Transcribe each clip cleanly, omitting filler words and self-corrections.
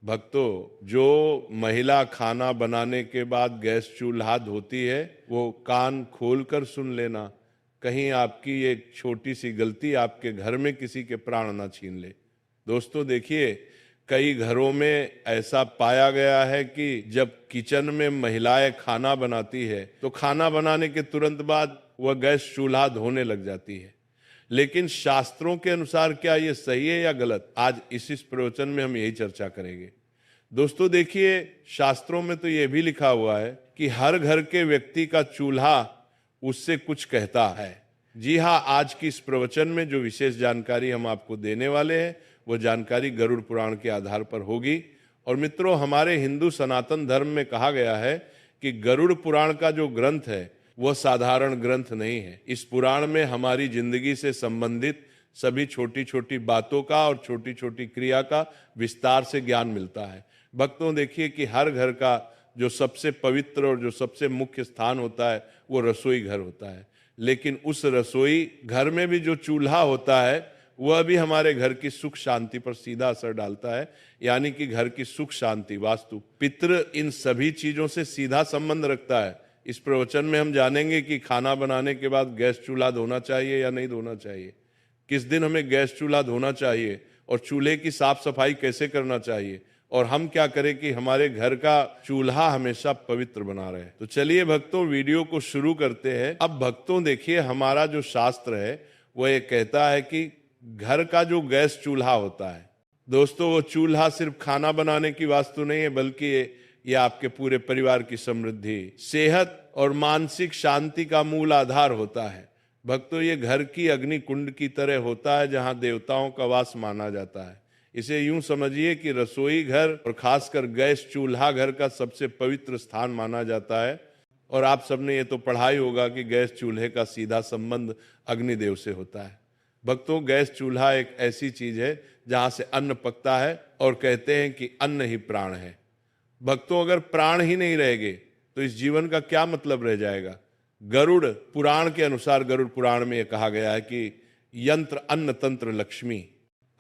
भक्तों, जो महिला खाना बनाने के बाद गैस चूल्हा धोती है, वो कान खोलकर सुन लेना। कहीं आपकी एक छोटी सी गलती आपके घर में किसी के प्राण ना छीन ले। दोस्तों देखिए, कई घरों में ऐसा पाया गया है कि जब किचन में महिलाएं खाना बनाती है तो खाना बनाने के तुरंत बाद वह गैस चूल्हा धोने लग जाती है। लेकिन शास्त्रों के अनुसार क्या ये सही है या गलत, आज इस प्रवचन में हम यही चर्चा करेंगे। दोस्तों देखिए, शास्त्रों में तो ये भी लिखा हुआ है कि हर घर के व्यक्ति का चूल्हा उससे कुछ कहता है। जी हाँ, आज की इस प्रवचन में जो विशेष जानकारी हम आपको देने वाले हैं वो जानकारी गरुड़ पुराण के आधार पर होगी। और मित्रों, हमारे हिंदू सनातन धर्म में कहा गया है कि गरुड़ पुराण का जो ग्रंथ है वह साधारण ग्रंथ नहीं है। इस पुराण में हमारी जिंदगी से संबंधित सभी छोटी छोटी बातों का और छोटी छोटी क्रिया का विस्तार से ज्ञान मिलता है। भक्तों देखिए कि हर घर का जो सबसे पवित्र और जो सबसे मुख्य स्थान होता है वो रसोई घर होता है। लेकिन उस रसोई घर में भी जो चूल्हा होता है वह भी हमारे घर की सुख शांति पर सीधा असर डालता है। यानी कि घर की सुख शांति, वास्तु, पितृ, इन सभी चीजों से सीधा संबंध रखता है। इस प्रवचन में हम जानेंगे कि खाना बनाने के बाद गैस चूल्हा धोना चाहिए या नहीं धोना चाहिए, किस दिन हमें गैस चूल्हा धोना चाहिए और चूल्हे की साफ सफाई कैसे करना चाहिए, और हम क्या करें कि हमारे घर का चूल्हा हमेशा पवित्र बना रहे। तो चलिए भक्तों, वीडियो को शुरू करते हैं। अब भक्तों देखिए, हमारा जो शास्त्र है वो ये कहता है कि घर का जो गैस चूल्हा होता है, दोस्तों वो चूल्हा सिर्फ खाना बनाने की वास्तु नहीं है, बल्कि ये आपके पूरे परिवार की समृद्धि, सेहत और मानसिक शांति का मूल आधार होता है। भक्तों, ये घर की अग्नि कुंड की तरह होता है जहां देवताओं का वास माना जाता है। इसे यूं समझिए कि रसोई घर और खासकर गैस चूल्हा घर का सबसे पवित्र स्थान माना जाता है। और आप सबने ये तो पढ़ा ही होगा कि गैस चूल्हे का सीधा संबंध अग्निदेव से होता है। भक्तों, गैस चूल्हा एक ऐसी चीज है जहां से अन्न पकता है और कहते हैं कि अन्न ही प्राण है। भक्तों, अगर प्राण ही नहीं रहेंगे तो इस जीवन का क्या मतलब रह जाएगा। गरुड़ पुराण के अनुसार, गरुड़ पुराण में यह कहा गया है कि यंत्र अन्न तंत्र लक्ष्मी,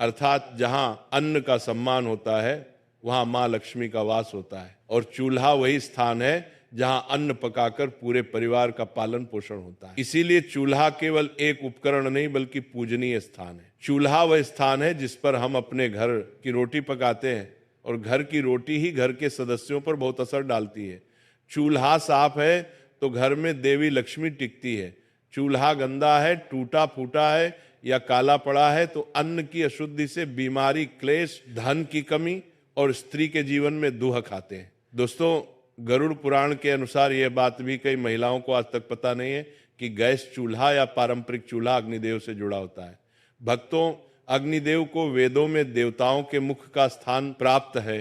अर्थात जहां अन्न का सम्मान होता है वहां मां लक्ष्मी का वास होता है। और चूल्हा वही स्थान है जहां अन्न पकाकर पूरे परिवार का पालन पोषण होता है। इसीलिए चूल्हा केवल एक उपकरण नहीं बल्कि पूजनीय स्थान है। चूल्हा वह स्थान है जिस पर हम अपने घर की रोटी पकाते हैं, और घर की रोटी ही घर के सदस्यों पर बहुत असर डालती है। चूल्हा साफ है तो घर में देवी लक्ष्मी टिकती है। चूल्हा गंदा है, टूटा फूटा है या काला पड़ा है तो अन्न की अशुद्धि से बीमारी, क्लेश, धन की कमी और स्त्री के जीवन में दुहक आते हैं। दोस्तों, गरुड़ पुराण के अनुसार यह बात भी कई महिलाओं को आज तक पता नहीं है कि गैस चूल्हा या पारंपरिक चूल्हा अग्निदेव से जुड़ा होता है। भक्तों, अग्निदेव को वेदों में देवताओं के मुख का स्थान प्राप्त है।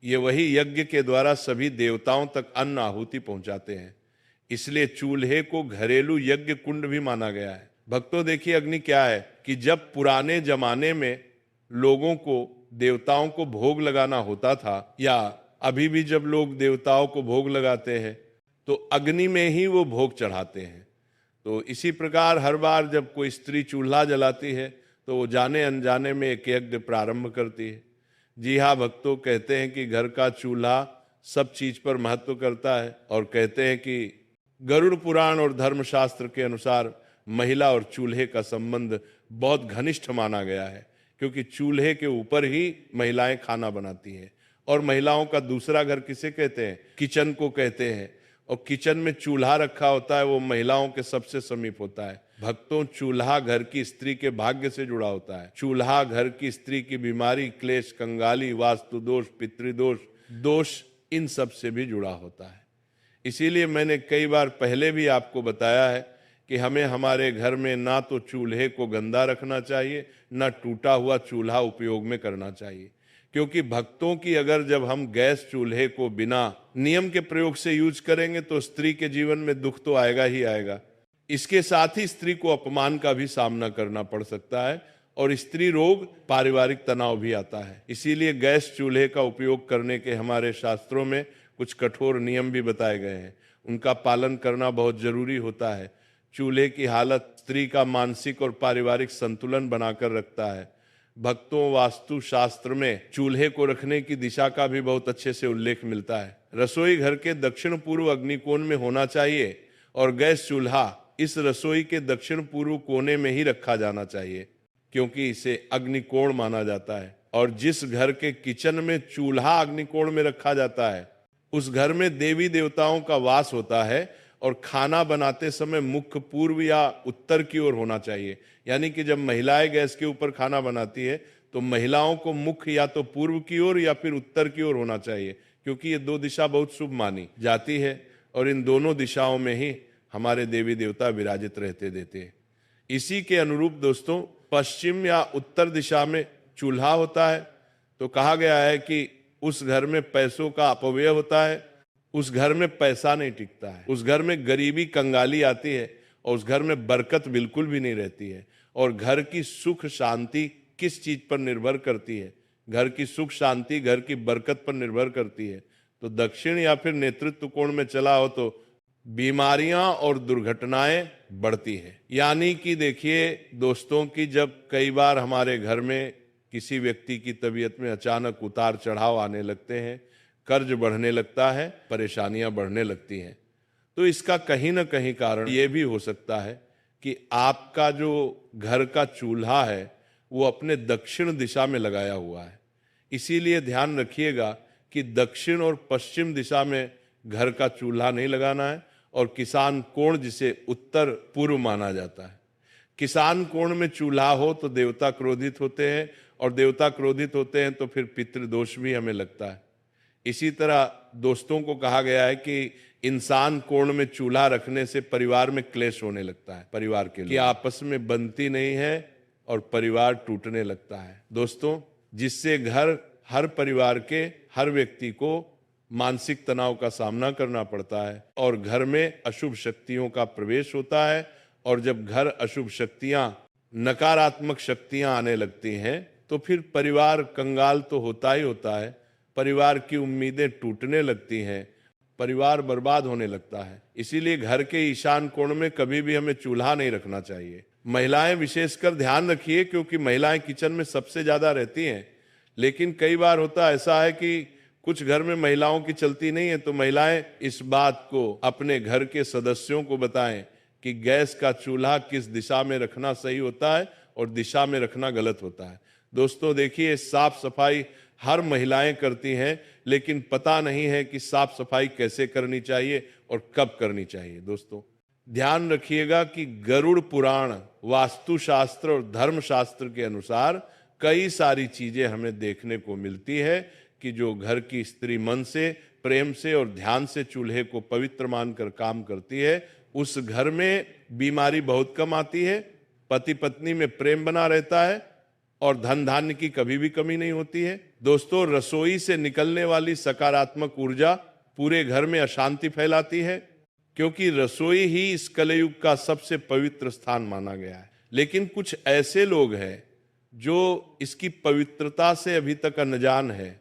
ये वही यज्ञ के द्वारा सभी देवताओं तक अन्न आहुति पहुंचाते हैं। इसलिए चूल्हे को घरेलू यज्ञ कुंड भी माना गया है। भक्तों देखिए, अग्नि क्या है कि जब पुराने जमाने में लोगों को देवताओं को भोग लगाना होता था, या अभी भी जब लोग देवताओं को भोग लगाते हैं तो अग्नि में ही वो भोग चढ़ाते हैं। तो इसी प्रकार हर बार जब कोई स्त्री चूल्हा जलाती है तो वो जाने अनजाने में एक यज्ञ प्रारंभ करती है। जी हाँ भक्तों, कहते हैं कि घर का चूल्हा सब चीज पर महत्व करता है। और कहते हैं कि गरुड़ पुराण और धर्मशास्त्र के अनुसार महिला और चूल्हे का संबंध बहुत घनिष्ठ माना गया है, क्योंकि चूल्हे के ऊपर ही महिलाएं खाना बनाती हैं। और महिलाओं का दूसरा घर किसे कहते हैं? किचन को कहते हैं। और किचन में चूल्हा रखा होता है वो महिलाओं के सबसे समीप होता है। भक्तों, चूल्हा घर की स्त्री के भाग्य से जुड़ा होता है। चूल्हा घर की स्त्री की बीमारी, क्लेश, कंगाली, वास्तु दोष, पितृदोष, दोष, इन सब से भी जुड़ा होता है। इसीलिए मैंने कई बार पहले भी आपको बताया है कि हमें हमारे घर में ना तो चूल्हे को गंदा रखना चाहिए, ना टूटा हुआ चूल्हा उपयोग में करना चाहिए। क्योंकि भक्तों की अगर जब हम गैस चूल्हे को बिना नियम के प्रयोग से यूज करेंगे तो स्त्री के जीवन में दुख तो आएगा ही आएगा। इसके साथ ही स्त्री को अपमान का भी सामना करना पड़ सकता है और स्त्री रोग, पारिवारिक तनाव भी आता है। इसीलिए गैस चूल्हे का उपयोग करने के हमारे शास्त्रों में कुछ कठोर नियम भी बताए गए हैं। उनका पालन करना बहुत जरूरी होता है। चूल्हे की हालत स्त्री का मानसिक और पारिवारिक संतुलन बनाकर रखता है। भक्तों वास्तु शास्त्र में चूल्हे को रखने की दिशा का भी बहुत अच्छे से उल्लेख मिलता है। रसोई घर के दक्षिण पूर्व अग्निकोण में होना चाहिए और गैस चूल्हा इस रसोई के दक्षिण पूर्व कोने में ही रखा जाना चाहिए, क्योंकि इसे अग्निकोण माना जाता है। और जिस घर के किचन में चूल्हा अग्निकोण में रखा जाता है, उस घर में देवी देवताओं का वास होता है और खाना बनाते समय मुख्य पूर्व या उत्तर की ओर होना चाहिए। यानी कि जब महिलाएं गैस के ऊपर खाना बनाती है तो महिलाओं को मुख्य या तो पूर्व की ओर या फिर उत्तर की ओर होना चाहिए, क्योंकि ये दो दिशा बहुत शुभ मानी जाती है और इन दोनों दिशाओं में ही हमारे देवी देवता विराजित रहते देते हैं। इसी के अनुरूप दोस्तों, पश्चिम या उत्तर दिशा में चूल्हा होता है तो कहा गया है कि उस घर में पैसों का अपव्यय होता है, उस घर में पैसा नहीं टिकता है, उस घर में गरीबी कंगाली आती है और उस घर में बरकत बिल्कुल भी नहीं रहती है। और घर की सुख शांति किस चीज पर निर्भर करती है? घर की सुख शांति घर की बरकत पर निर्भर करती है। तो दक्षिण या फिर नेतृत्व कोण में चला हो तो बीमारियां और दुर्घटनाएं बढ़ती हैं। यानी कि देखिए दोस्तों कि जब कई बार हमारे घर में किसी व्यक्ति की तबीयत में अचानक उतार चढ़ाव आने लगते हैं, कर्ज बढ़ने लगता है, परेशानियां बढ़ने लगती हैं, तो इसका कहीं ना कहीं कारण ये भी हो सकता है कि आपका जो घर का चूल्हा है वो अपने दक्षिण दिशा में लगाया हुआ है। इसीलिए ध्यान रखिएगा कि दक्षिण और पश्चिम दिशा में घर का चूल्हा नहीं लगाना है। और किसान कोण जिसे उत्तर पूर्व माना जाता है, किसान कोण में चूल्हा हो तो देवता क्रोधित होते हैं और देवता क्रोधित होते हैं तो फिर पितृदोष भी हमें लगता है। इसी तरह दोस्तों को कहा गया है कि इंसान कोण में चूल्हा रखने से परिवार में क्लेश होने लगता है, परिवार के लिए आपस में बनती नहीं है और परिवार टूटने लगता है दोस्तों, जिससे घर हर परिवार के हर व्यक्ति को मानसिक तनाव का सामना करना पड़ता है और घर में अशुभ शक्तियों का प्रवेश होता है। और जब घर अशुभ शक्तियां, नकारात्मक शक्तियां आने लगती हैं तो फिर परिवार कंगाल तो होता ही होता है, परिवार की उम्मीदें टूटने लगती हैं, परिवार बर्बाद होने लगता है। इसीलिए घर के ईशान कोण में कभी भी हमें चूल्हा नहीं रखना चाहिए। महिलाएं विशेषकर ध्यान रखिए, क्योंकि महिलाएं किचन में सबसे ज्यादा रहती हैं। लेकिन कई बार होता ऐसा है कि कुछ घर में महिलाओं की चलती नहीं है, तो महिलाएं इस बात को अपने घर के सदस्यों को बताएं कि गैस का चूल्हा किस दिशा में रखना सही होता है और दिशा में रखना गलत होता है। दोस्तों देखिए, साफ सफाई हर महिलाएं करती हैं, लेकिन पता नहीं है कि साफ सफाई कैसे करनी चाहिए और कब करनी चाहिए। दोस्तों ध्यान रखिएगा कि गरुड़ पुराण, वास्तुशास्त्र और धर्मशास्त्र के अनुसार कई सारी चीजें हमें देखने को मिलती है कि जो घर की स्त्री मन से, प्रेम से और ध्यान से चूल्हे को पवित्र मानकर काम करती है, उस घर में बीमारी बहुत कम आती है, पति पत्नी में प्रेम बना रहता है और धन धान्य की कभी भी कमी नहीं होती है। दोस्तों रसोई से निकलने वाली सकारात्मक ऊर्जा पूरे घर में अशांति फैलाती है, क्योंकि रसोई ही इस कलयुग का सबसे पवित्र स्थान माना गया है। लेकिन कुछ ऐसे लोग हैं जो इसकी पवित्रता से अभी तक अनजान है।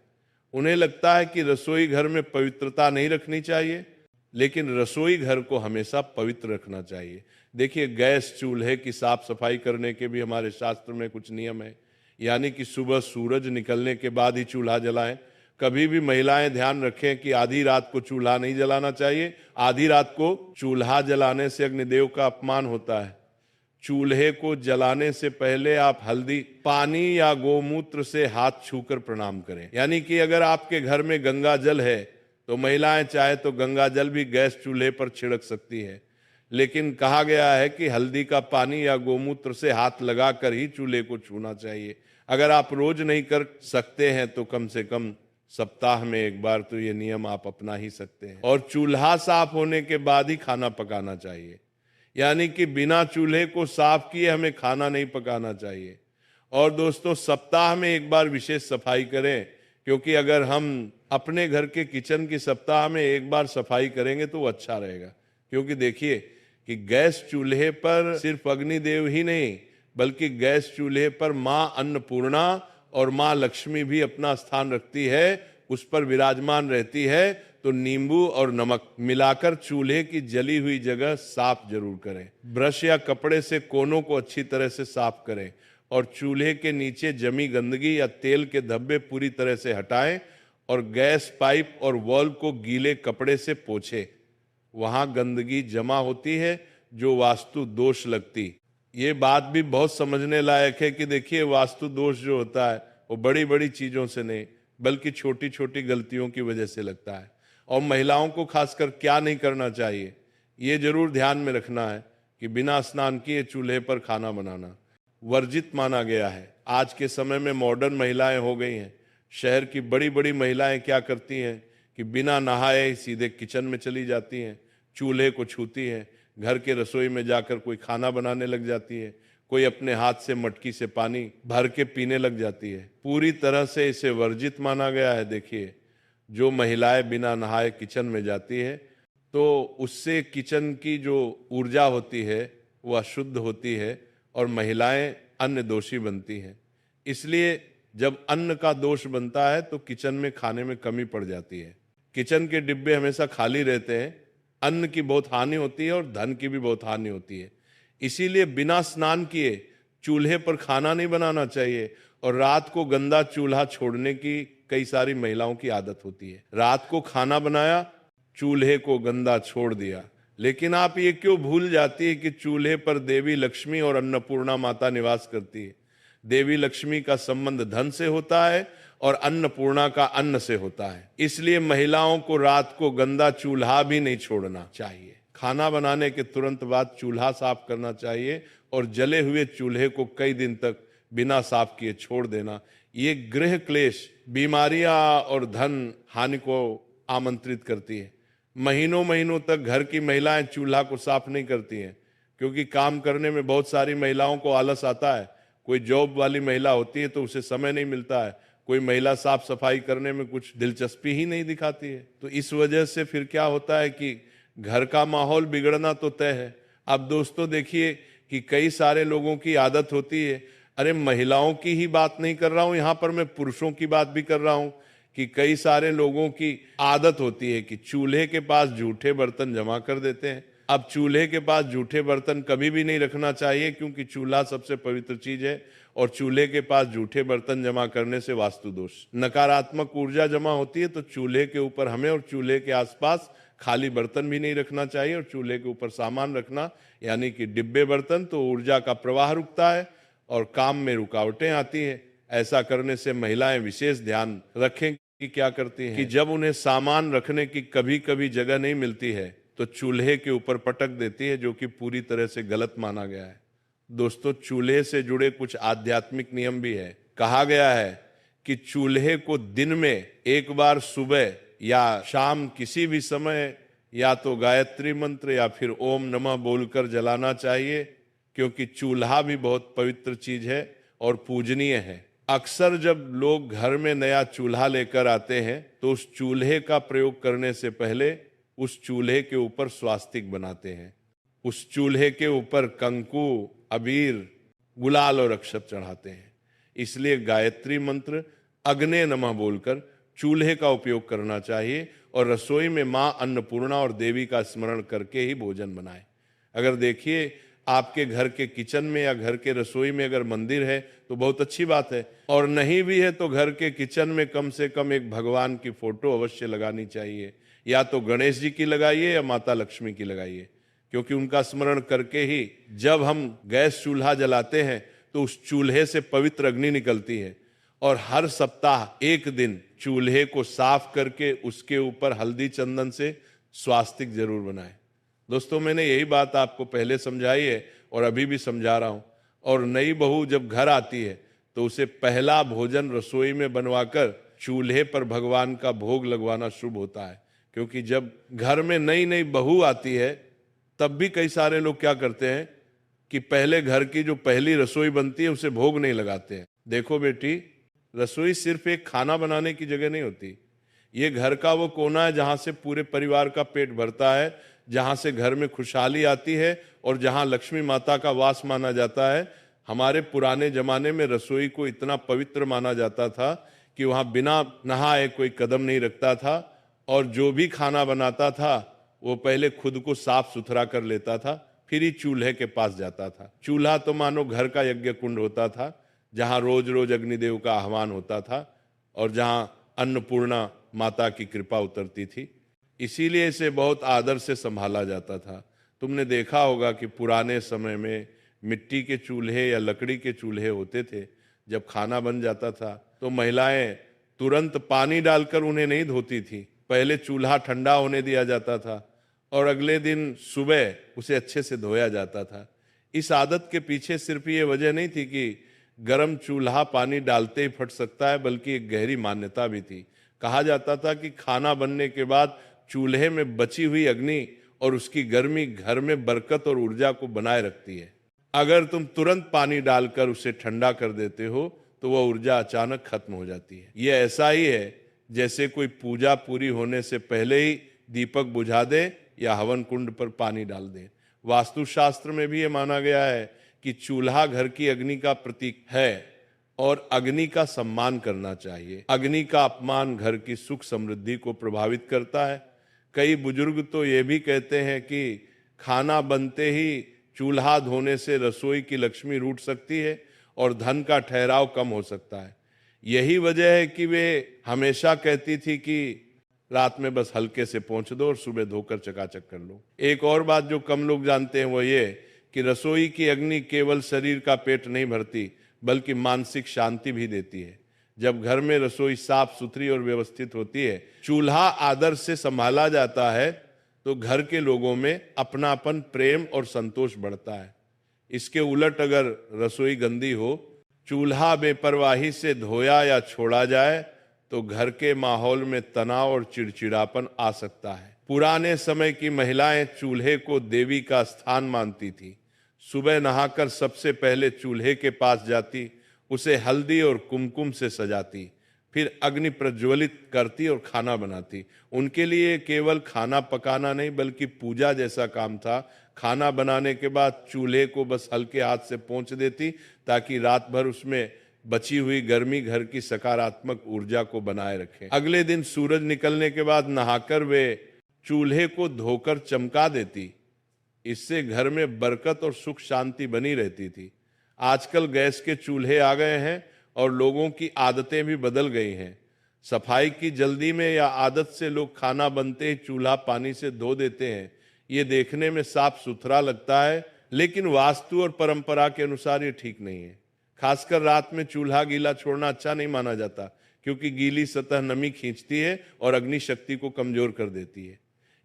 उन्हें लगता है कि रसोई घर में पवित्रता नहीं रखनी चाहिए, लेकिन रसोई घर को हमेशा पवित्र रखना चाहिए। देखिए, गैस चूल्हे की साफ सफाई करने के भी हमारे शास्त्र में कुछ नियम है। यानी कि सुबह सूरज निकलने के बाद ही चूल्हा जलाएं। कभी भी महिलाएं ध्यान रखें कि आधी रात को चूल्हा नहीं जलाना चाहिए। आधी रात को चूल्हा जलाने से अग्निदेव का अपमान होता है। चूल्हे को जलाने से पहले आप हल्दी, पानी या गोमूत्र से हाथ छूकर प्रणाम करें। यानी कि अगर आपके घर में गंगा जल है तो महिलाएं चाहे तो गंगा जल भी गैस चूल्हे पर छिड़क सकती है, लेकिन कहा गया है कि हल्दी का पानी या गोमूत्र से हाथ लगाकर ही चूल्हे को छूना चाहिए। अगर आप रोज नहीं कर सकते हैं तो कम से कम सप्ताह में एक बार तो ये नियम आप अपना ही सकते हैं। और चूल्हा साफ होने के बाद ही खाना पकाना चाहिए। यानी कि बिना चूल्हे को साफ किए हमें खाना नहीं पकाना चाहिए। और दोस्तों सप्ताह में एक बार विशेष सफाई करें, क्योंकि अगर हम अपने घर के किचन की सप्ताह में एक बार सफाई करेंगे तो वो अच्छा रहेगा। क्योंकि देखिए कि गैस चूल्हे पर सिर्फ अग्निदेव ही नहीं, बल्कि गैस चूल्हे पर मां अन्नपूर्णा और मां लक्ष्मी भी अपना स्थान रखती है, उस पर विराजमान रहती है। तो नींबू और नमक मिलाकर चूल्हे की जली हुई जगह साफ जरूर करें। ब्रश या कपड़े से कोनों को अच्छी तरह से साफ करें। और चूल्हे के नीचे जमी गंदगी या तेल के धब्बे पूरी तरह से हटाएं और गैस पाइप और वॉल्व को गीले कपड़े से पोंछें। वहां गंदगी जमा होती है जो वास्तु दोष लगती। ये बात भी बहुत समझने लायक है कि देखिए, वास्तु दोष जो होता है वो बड़ी बड़ी चीजों से नहीं बल्कि छोटी छोटी गलतियों की वजह से लगता है। और महिलाओं को खासकर क्या नहीं करना चाहिए, ये जरूर ध्यान में रखना है कि बिना स्नान किए चूल्हे पर खाना बनाना वर्जित माना गया है। आज के समय में मॉडर्न महिलाएं हो गई हैं। शहर की बड़ी बड़ी महिलाएं क्या करती हैं कि बिना नहाए ही सीधे किचन में चली जाती हैं, चूल्हे को छूती हैं, घर के रसोई में जाकर कोई खाना बनाने लग जाती है, कोई अपने हाथ से मटकी से पानी भर के पीने लग जाती है। पूरी तरह से इसे वर्जित माना गया है। देखिए, जो महिलाएं बिना नहाए किचन में जाती है तो उससे किचन की जो ऊर्जा होती है वो अशुद्ध होती है और महिलाएं अन्न दोषी बनती हैं। इसलिए जब अन्न का दोष बनता है तो किचन में खाने में कमी पड़ जाती है। किचन के डिब्बे हमेशा खाली रहते हैं, अन्न की बहुत हानि होती है और धन की भी बहुत हानि होती है। इसीलिए बिना स्नान किए चूल्हे पर खाना नहीं बनाना चाहिए। और रात को गंदा चूल्हा छोड़ने की कई सारी महिलाओं की आदत होती है। रात को खाना बनाया, चूल्हे को गंदा छोड़ दिया। लेकिन आप ये क्यों भूल जाती है कि चूल्हे पर देवी लक्ष्मी और अन्नपूर्णा माता निवास करती है। देवी लक्ष्मी का संबंध धन से होता है और अन्नपूर्णा का अन्न से होता है। इसलिए महिलाओं को रात को गंदा चूल्हा भी नहीं छोड़ना चाहिए। खाना बनाने के तुरंत बाद चूल्हा साफ करना चाहिए और जले हुए चूल्हे को कई दिन तक बिना साफ किए छोड़ देना। ये गृह क्लेश, बीमारियां और धन हानि को आमंत्रित करती है। महीनों महीनों तक घर की महिलाएं चूल्हा को साफ नहीं करती हैं, क्योंकि काम करने में बहुत सारी महिलाओं को आलस आता है। कोई जॉब वाली महिला होती है तो उसे समय नहीं मिलता है। कोई महिला साफ सफाई करने में कुछ दिलचस्पी ही नहीं दिखाती है। तो इस वजह से फिर क्या होता है कि घर का माहौल बिगड़ना तो तय है। अब दोस्तों देखिए कि कई सारे लोगों की आदत होती है, अरे महिलाओं की ही बात नहीं कर रहा हूं, यहां पर मैं पुरुषों की बात भी कर रहा हूं, कि कई सारे लोगों की आदत होती है कि चूल्हे के पास जूठे बर्तन जमा कर देते हैं। अब चूल्हे के पास जूठे बर्तन कभी भी नहीं रखना चाहिए, क्योंकि चूल्हा सबसे पवित्र चीज है और चूल्हे के पास जूठे बर्तन जमा करने से वास्तु दोष, नकारात्मक ऊर्जा जमा होती है। तो चूल्हे के ऊपर हमें और चूल्हे के आसपास खाली बर्तन भी नहीं रखना चाहिए। और चूल्हे के ऊपर सामान रखना यानी कि डिब्बे बर्तन, तो ऊर्जा का प्रवाह रुकता है और काम में रुकावटें आती है। ऐसा करने से महिलाएं विशेष ध्यान रखें कि क्या करती हैं कि जब उन्हें सामान रखने की कभी कभी जगह नहीं मिलती है तो चूल्हे के ऊपर पटक देती है, जो कि पूरी तरह से गलत माना गया है। दोस्तों, चूल्हे से जुड़े कुछ आध्यात्मिक नियम भी है। कहा गया है कि चूल्हे को दिन में एक बार सुबह या शाम किसी भी समय या तो गायत्री मंत्र या फिर ओम नमः बोलकर जलाना चाहिए, क्योंकि चूल्हा भी बहुत पवित्र चीज है और पूजनीय है। अक्सर जब लोग घर में नया चूल्हा लेकर आते हैं तो उस चूल्हे का प्रयोग करने से पहले उस चूल्हे के ऊपर स्वास्तिक बनाते हैं। उस चूल्हे के ऊपर कंकु, अबीर, गुलाल और अक्षत चढ़ाते हैं। इसलिए गायत्री मंत्र, अग्ने नमः बोलकर चूल्हे का उपयोग करना चाहिए और रसोई में मां अन्नपूर्णा और देवी का स्मरण करके ही भोजन बनाएं। अगर देखिए आपके घर के किचन में या घर के रसोई में अगर मंदिर है तो बहुत अच्छी बात है, और नहीं भी है तो घर के किचन में कम से कम एक भगवान की फोटो अवश्य लगानी चाहिए। या तो गणेश जी की लगाइए या माता लक्ष्मी की लगाइए, क्योंकि उनका स्मरण करके ही जब हम गैस चूल्हा जलाते हैं तो उस चूल्हे से पवित्र अग्नि निकलती है। और हर सप्ताह एक दिन चूल्हे को साफ करके उसके ऊपर हल्दी चंदन से स्वास्तिक जरूर बनाएं। दोस्तों, मैंने यही बात आपको पहले समझाई है और अभी भी समझा रहा हूं। और नई बहू जब घर आती है तो उसे पहला भोजन रसोई में बनवाकर चूल्हे पर भगवान का भोग लगवाना शुभ होता है। क्योंकि जब घर में नई नई बहू आती है तब भी कई सारे लोग क्या करते हैं कि पहले घर की जो पहली रसोई बनती है उसे भोग नहीं लगाते हैं। देखो बेटी, रसोई सिर्फ एक खाना बनाने की जगह नहीं होती। ये घर का वो कोना है जहां से पूरे परिवार का पेट भरता है, जहां से घर में खुशहाली आती है और जहां लक्ष्मी माता का वास माना जाता है। हमारे पुराने जमाने में रसोई को इतना पवित्र माना जाता था कि वहां बिना नहाए कोई कदम नहीं रखता था, और जो भी खाना बनाता था वो पहले खुद को साफ सुथरा कर लेता था, फिर ही चूल्हे के पास जाता था। चूल्हा तो मानो घर का यज्ञ कुंड होता था। जहाँ रोज रोज अग्निदेव का आह्वान होता था और जहाँ अन्नपूर्णा माता की कृपा उतरती थी। इसीलिए इसे बहुत आदर से संभाला जाता था। तुमने देखा होगा कि पुराने समय में मिट्टी के चूल्हे या लकड़ी के चूल्हे होते थे। जब खाना बन जाता था तो महिलाएं तुरंत पानी डालकर उन्हें नहीं धोती थी। पहले चूल्हा ठंडा होने दिया जाता था और अगले दिन सुबह उसे अच्छे से धोया जाता था। इस आदत के पीछे सिर्फ ये वजह नहीं थी कि गर्म चूल्हा पानी डालते ही फट सकता है, बल्कि एक गहरी मान्यता भी थी। कहा जाता था कि खाना बनने के बाद चूल्हे में बची हुई अग्नि और उसकी गर्मी घर में बरकत और ऊर्जा को बनाए रखती है। अगर तुम तुरंत पानी डालकर उसे ठंडा कर देते हो तो वह ऊर्जा अचानक खत्म हो जाती है। यह ऐसा ही है जैसे कोई पूजा पूरी होने से पहले ही दीपक बुझा दे या हवन कुंड पर पानी डाल दे। वास्तुशास्त्र में भी ये माना गया है कि चूल्हा घर की अग्नि का प्रतीक है और अग्नि का सम्मान करना चाहिए। अग्नि का अपमान घर की सुख समृद्धि को प्रभावित करता है। कई बुजुर्ग तो ये भी कहते हैं कि खाना बनते ही चूल्हा धोने से रसोई की लक्ष्मी रूठ सकती है और धन का ठहराव कम हो सकता है। यही वजह है कि वे हमेशा कहती थी कि रात में बस हल्के से पोंछ दो और सुबह धोकर चकाचक कर लो। एक और बात जो कम लोग जानते हैं वो ये कि रसोई की अग्नि केवल शरीर का पेट नहीं भरती, बल्कि मानसिक शांति भी देती है। जब घर में रसोई साफ सुथरी और व्यवस्थित होती है, चूल्हा आदर से संभाला जाता है, तो घर के लोगों में अपनापन, प्रेम और संतोष बढ़ता है। इसके उलट अगर रसोई गंदी हो, चूल्हा बेपरवाही से धोया या छोड़ा जाए तो घर के माहौल में तनाव और चिड़चिड़ापन आ सकता है। पुराने समय की महिलाएं चूल्हे को देवी का स्थान मानती थी। सुबह नहाकर सबसे पहले चूल्हे के पास जाती, उसे हल्दी और कुमकुम से सजाती, फिर अग्नि प्रज्वलित करती और खाना बनाती। उनके लिए केवल खाना पकाना नहीं बल्कि पूजा जैसा काम था। खाना बनाने के बाद चूल्हे को बस हल्के हाथ से पोंछ देती ताकि रात भर उसमें बची हुई गर्मी घर की सकारात्मक ऊर्जा को बनाए रखे। अगले दिन सूरज निकलने के बाद नहाकर वे चूल्हे को धोकर चमका देती। इससे घर में बरकत और सुख शांति बनी रहती थी। आजकल गैस के चूल्हे आ गए हैं और लोगों की आदतें भी बदल गई हैं। सफाई की जल्दी में या आदत से लोग खाना बनते ही चूल्हा पानी से धो देते हैं। ये देखने में साफ सुथरा लगता है, लेकिन वास्तु और परंपरा के अनुसार ये ठीक नहीं है। खासकर रात में चूल्हा गीला छोड़ना अच्छा नहीं माना जाता, क्योंकि गीली सतह नमी खींचती है और अग्नि शक्ति को कमजोर कर देती है।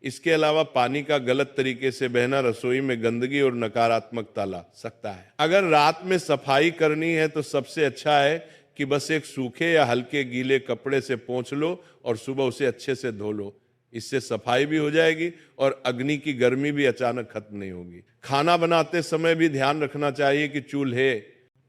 इसके अलावा पानी का गलत तरीके से बहना रसोई में गंदगी और नकारात्मकता ला सकता है। अगर रात में सफाई करनी है तो सबसे अच्छा है कि बस एक सूखे या हल्के गीले कपड़े से पोंछ लो और सुबह उसे अच्छे से धो लो। इससे सफाई भी हो जाएगी और अग्नि की गर्मी भी अचानक खत्म नहीं होगी। खाना बनाते समय भी ध्यान रखना चाहिए कि चूल्हे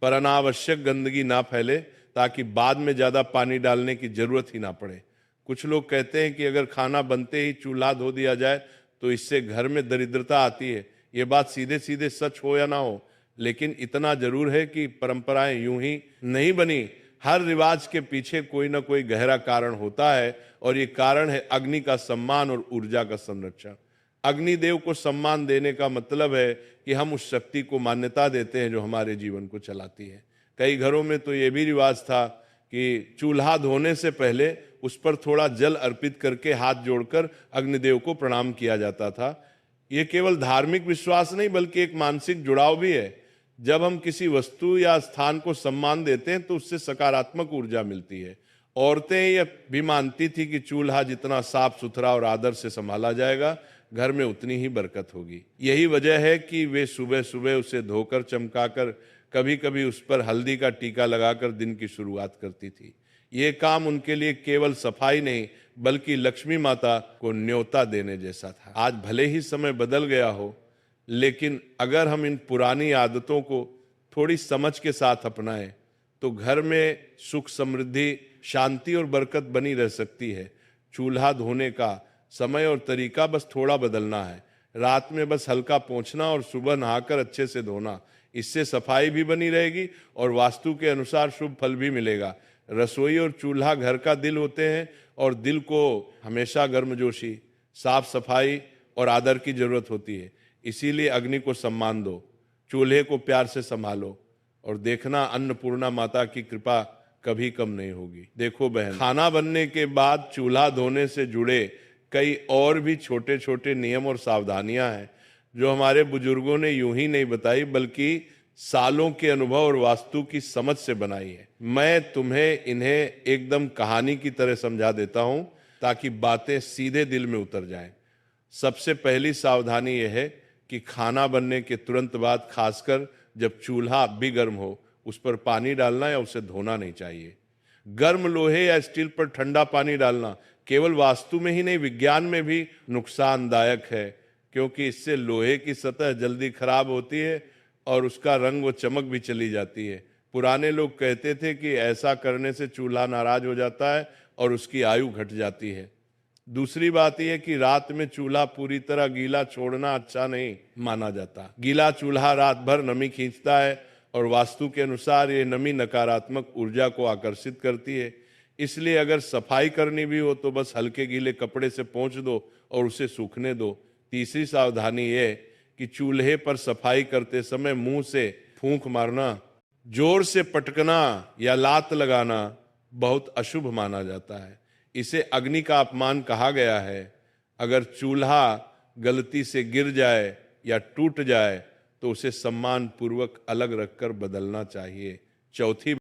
पर अनावश्यक गंदगी ना फैले, ताकि बाद में ज्यादा पानी डालने की जरूरत ही ना पड़े। कुछ लोग कहते हैं कि अगर खाना बनते ही चूल्हा धो दिया जाए तो इससे घर में दरिद्रता आती है। ये बात सीधे सीधे सच हो या ना हो, लेकिन इतना जरूर है कि परंपराएं यूं ही नहीं बनी। हर रिवाज के पीछे कोई ना कोई गहरा कारण होता है और ये कारण है अग्नि का सम्मान और ऊर्जा का संरक्षण। अग्निदेव को सम्मान देने का मतलब है कि हम उस शक्ति को मान्यता देते हैं जो हमारे जीवन को चलाती है। कई घरों में तो ये भी रिवाज था कि चूल्हा धोने से पहले उस पर थोड़ा जल अर्पित करके हाथ जोड़कर अग्निदेव को प्रणाम किया जाता था। ये केवल धार्मिक विश्वास नहीं बल्कि एक मानसिक जुड़ाव भी है। जब हम किसी वस्तु या स्थान को सम्मान देते हैं तो उससे सकारात्मक ऊर्जा मिलती है। औरतें यह भी मानती थी कि चूल्हा जितना साफ सुथरा और आदर से संभाला जाएगा, घर में उतनी ही बरकत होगी। यही वजह है कि वे सुबह सुबह उसे धोकर चमकाकर, कभी कभी उस पर हल्दी का टीका लगाकर दिन की शुरुआत करती थी। ये काम उनके लिए केवल सफाई नहीं बल्कि लक्ष्मी माता को न्योता देने जैसा था। आज भले ही समय बदल गया हो, लेकिन अगर हम इन पुरानी आदतों को थोड़ी समझ के साथ अपनाएं तो घर में सुख, समृद्धि, शांति और बरकत बनी रह सकती है। चूल्हा धोने का समय और तरीका बस थोड़ा बदलना है। रात में बस हल्का पोंछना और सुबह नहाकर अच्छे से धोना। इससे सफाई भी बनी रहेगी और वास्तु के अनुसार शुभ फल भी मिलेगा। रसोई और चूल्हा घर का दिल होते हैं और दिल को हमेशा गर्मजोशी, साफ सफाई और आदर की जरूरत होती है। इसीलिए अग्नि को सम्मान दो, चूल्हे को प्यार से संभालो और देखना अन्नपूर्णा माता की कृपा कभी कम नहीं होगी। देखो बहन, खाना बनने के बाद चूल्हा धोने से जुड़े कई और भी छोटे छोटे नियम और सावधानियां हैं जो हमारे बुजुर्गों ने यूं ही नहीं बताई बल्कि सालों के अनुभव और वास्तु की समझ से बनाई है। मैं तुम्हें इन्हें एकदम कहानी की तरह समझा देता हूं ताकि बातें सीधे दिल में उतर जाएं। सबसे पहली सावधानी यह है कि खाना बनने के तुरंत बाद, खासकर जब चूल्हा भी गर्म हो, उस पर पानी डालना या उसे धोना नहीं चाहिए। गर्म लोहे या स्टील पर ठंडा पानी डालना केवल वास्तु में ही नहीं, विज्ञान में भी नुकसानदायक है, क्योंकि इससे लोहे की सतह जल्दी खराब होती है और उसका रंग व चमक भी चली जाती है। पुराने लोग कहते थे कि ऐसा करने से चूल्हा नाराज हो जाता है और उसकी आयु घट जाती है। दूसरी बात यह कि रात में चूल्हा पूरी तरह गीला छोड़ना अच्छा नहीं माना जाता। गीला चूल्हा रात भर नमी खींचता है और वास्तु के अनुसार ये नमी नकारात्मक ऊर्जा को आकर्षित करती है। इसलिए अगर सफाई करनी भी हो तो बस हल्के गीले कपड़े से पोंछ दो और उसे सूखने दो। तीसरी सावधानी ये कि चूल्हे पर सफाई करते समय मुंह से फूंक मारना, जोर से पटकना या लात लगाना बहुत अशुभ माना जाता है। इसे अग्नि का अपमान कहा गया है। अगर चूल्हा गलती से गिर जाए या टूट जाए तो उसे सम्मान पूर्वक अलग रखकर बदलना चाहिए। चौथी